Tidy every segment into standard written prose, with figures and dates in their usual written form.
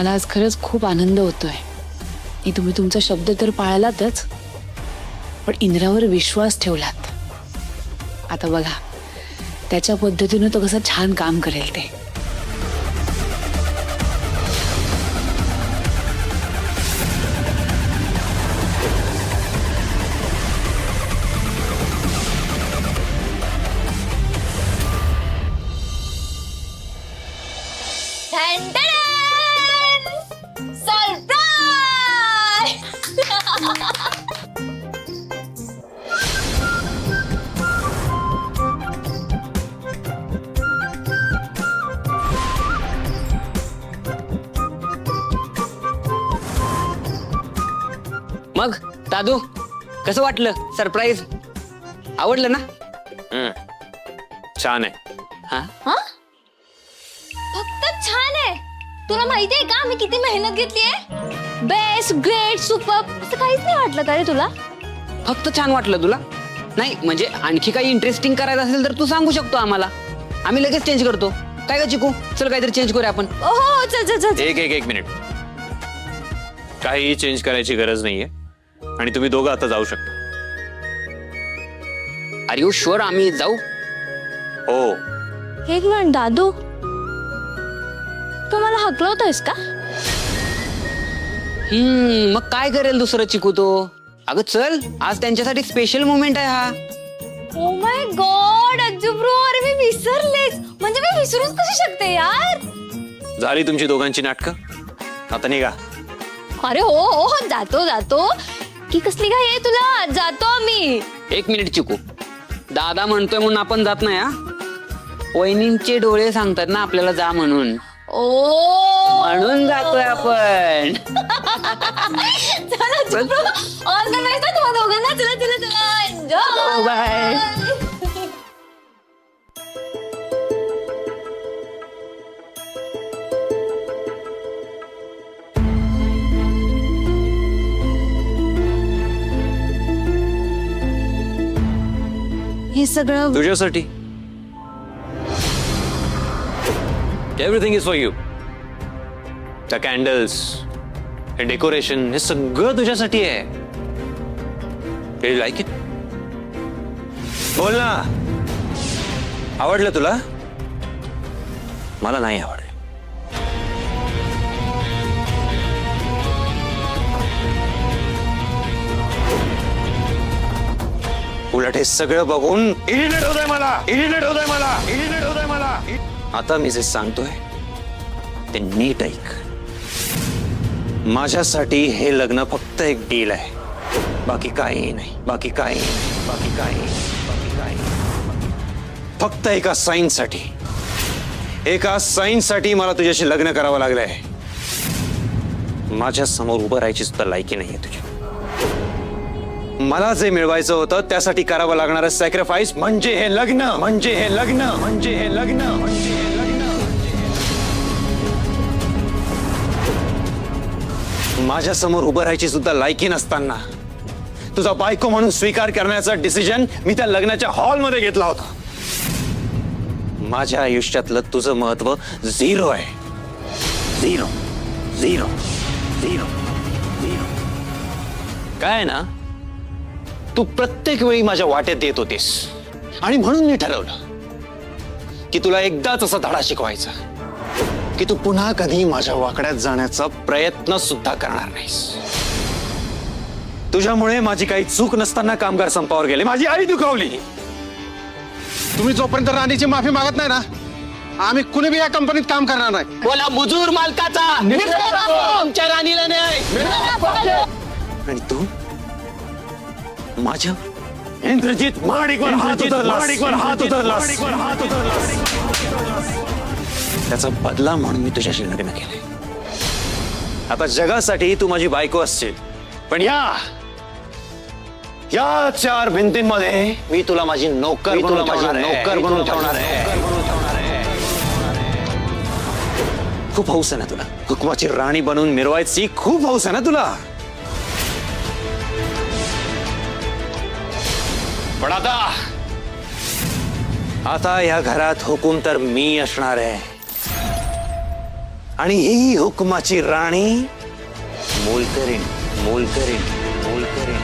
मला आज खरंच खूप आनंद होतोय की तुम्ही तुमचा शब्द तर पाळलातच, पण इंद्रावर विश्वास ठेवलात. आता बघा त्याच्या पद्धतीने तो कसं छान काम करेल ते. मग दादू कसं वाटलं सरप्राईज? आवडलं ना? छान आहे. हा फक्त छान आहे. तुला माहितीये का मी किती मेहनत घेतलीये? बेस्ट, ग्रेट, सुपर असं काहीच नाही वाटलं का रे तुला? फक्त छान वाटलं तुला? नाही म्हणजे आणखी काही इंटरेस्टिंग करायचं असेल तर तू सांगू शकतो आम्हाला, आम्ही लगेच चेंज करतो. काय का चिकू, चल काहीतरी चेंज करूया आपण. हो चल चल चल. एक मिनिट. काही चेंज करायची गरज नाहीये आणि तुम्ही दोघं आता जाऊ शकता. आर यू शुअर आम्ही जाऊ? हो. एक मिनिट दादू, तू मला हकलवतोयस का? मग काय करेल दुसरं चिकू तो? अगं चल, आज त्यांच्यासाठी स्पेशल मोमेंट आहे हा. Oh my God Ajju bro, अरे मी विसरलेच. म्हणजे मी विसरूच कशी शकते यार? झाली तुमची दोघांची नाटकं, आता निघा. अरे हो हो हो, जातो जातो. की कसली काय आहे तुला? जातो आम्ही. एक मिनिट चिकू, दादा म्हणतोय म्हणून आपण जात नाही हा. वहिनींचे डोळे सांगतात ना आपल्याला जा म्हणून, ओ म्हणून जातोय आपण. चला Ajju bro, all the best तुम्हा दोघांना. चला चला चला, एन्जॉय. बाय. हे सगळं तुझ्यासाठी. Everything is for you. त्या कॅन्डल्स, हे डेकोरेशन, हे सगळं तुझ्यासाठी आहे. You like it? बोल ना, आवडलं तुला? मला नाही आवडलं. उलट हे सगळं बघून इरिटेट होतंय मला. आता मी जे सांगतोय ते नीट ऐक. माझ्यासाठी हे लग्न फक्त एक डील आहे, बाकी काही नाही. फक्त एका साईनसाठी मला तुझ्याशी लग्न करावं लागलंय. माझ्या समोर उभं राहायची सुद्धा लायकी नाहीये तुझी. मला जे मिळवायचं होतं त्यासाठी करावं लागणारं सॅक्रिफाईस म्हणजे हे लग्न. माझ्या समोर उभं राहायची सुद्धा लायकी नसताना तुझा बायको म्हणून स्वीकार करण्याचा डिसिजन मी त्या लग्नाच्या हॉलमध्ये घेतला होता. माझ्या आयुष्यातलं तुझं महत्व झिरो आहे. झिरो. काय ना, तू प्रत्येक वेळी माझ्या वाट्यात येत होतीस आणि म्हणून मी ठरवलं की तुला एकदाच असा धडा शिकवायचा की तू पुन्हा कधी माझ्या वाकड्यात जाण्याचा प्रयत्न सुद्धा करणार नाहीस. तुझ्यामुळे माझी काही चूक नसताना कामगार संपावर गेले, माझी आई दुखावली. तुम्ही जोपर्यंत राणीची माफी मागत नाही ना, आम्ही कुणी बी या कंपनीत काम करणार नाही. बोला मुजूर मालकाचा आमच्या राणीला नाही. आणि तू माझ्या इंद्रजित महाडिकवर हात उचललास. त्याचा बदला म्हणून मी तुझ्याशी लग्न केलंय. आता जगासाठी तू माझी बायको असशील, पण या 4 भिंतींमध्ये मी तुला माझी नोकर बनवून ठेवणार आहे. खूप हौस आहे ना तुला? हुकमाची राणी बनवून मिरवायची खूप हौस आहे ना तुला? पण आता या घरात हुकूम तर मी असणार आहे आणि ही हुकुमाची राणी मोलकरीण मोलकरीण मोलकरीण.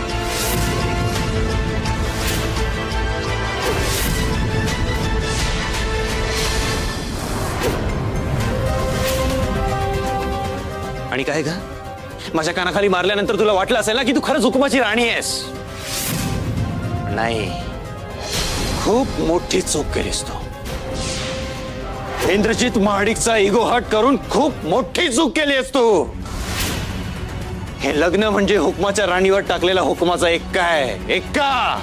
आणि काय का माझ्या कानाखाली मारल्यानंतर तुला वाटलं असेल ना की तू खरंच हुकुमाची राणी आहेस. नाही, खूप मोठी चूक केलीस तू. इंद्रजित महाडिकचा इगो हट करून खूप मोठी चूक केली आहेस तू. हे लग्न म्हणजे हुकुमाच्या राणीवर टाकलेला हुकुमाचा एक्का आहे. एक्का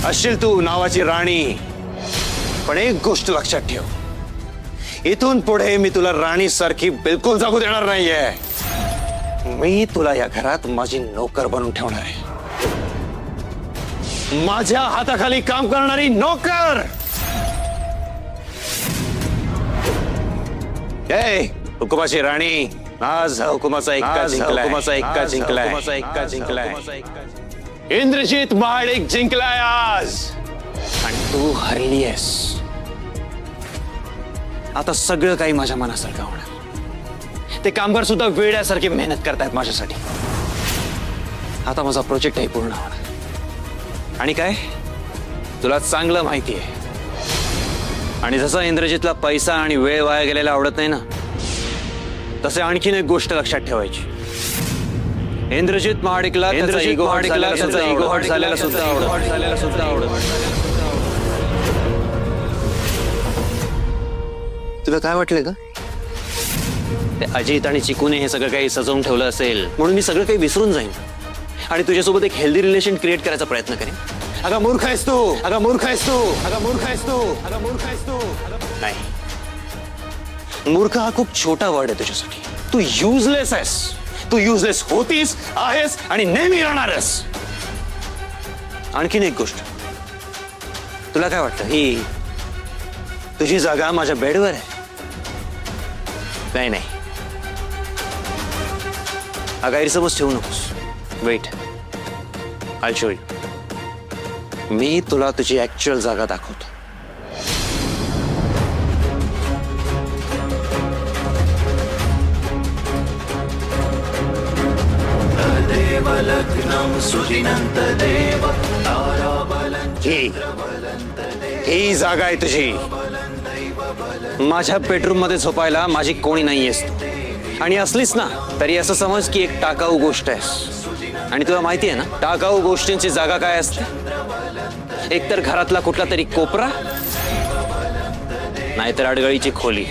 असशील तू नावाची राणी, पण एक गोष्ट लक्षात ठेव, इथून पुढे मी तुला राणी सारखी बिलकुल जगू देणार नाहीये. मी तुला या घरात माझी नोकर बनवून ठेवणार आहे. माझ्या हाताखाली काम करणारी नोकर. हुकुमाची राणी, आज हुकुमाचा एक्का जिंकलाय. इंद्रजित महाडिक जिंकलाय आज, आणि तू हरली आहेस. आता सगळं काही माझ्या मनासारखं होणार. ते कामगार सुद्धा वेड्यासारखी मेहनत करतायत माझ्यासाठी. आता माझा प्रोजेक्टही पूर्ण होणार. आणि काय, तुला चांगलं माहिती आहे. आणि जसं इंद्रजितला पैसा आणि वेळ वाया गेलेला आवडत नाही ना, तसे आणखीन एक गोष्ट लक्षात ठेवायची. इंद्रजित महाडिकला त्याचा इगो हट झालेला सुद्धा आवडत. तुला काय वाटलं का ते अजित आणि चिकूने हे सगळं काही सजवून ठेवलं असेल म्हणून मी सगळं काही विसरून जाईन आणि तुझ्यासोबत एक हेल्दी रिलेशन क्रिएट करायचा प्रयत्न करेन? अगं मूर्ख आहेस तू, अगं मूर्ख आहेस तू, अगं मूर्ख आहेस तू, अगं मूर्ख आहेस तू. नाही, मूर्ख हा खूप छोटा वर्ड आहे तुझ्यासाठी. तू युजलेस आहेस. तू युजलेस होतीस, आहेस आणि नेहमी राहणारस. आणखीन एक गोष्ट, तुला काय वाटतं ही तुझी जागा माझ्या बेडवर आहे? नाही, हा गैरसमज ठेवू नकोस. Wait, I show you. मी तुला तुझी ऍक्च्युअल जागा दाखवतो. ही जागा आहे तुझी. माझ्या बेडरूम मध्ये झोपायला माझी कोणी नाहीयेस तू. आणि असलीस ना तरी असं समज की एक टाकाऊ गोष्ट आहेस. आणि तुला माहिती आहे ना टाकाऊ गोष्टींची जागा काय असते? एकतर घरातला कुठला तरी कोपरा, नाहीतर अडगळीची खोली.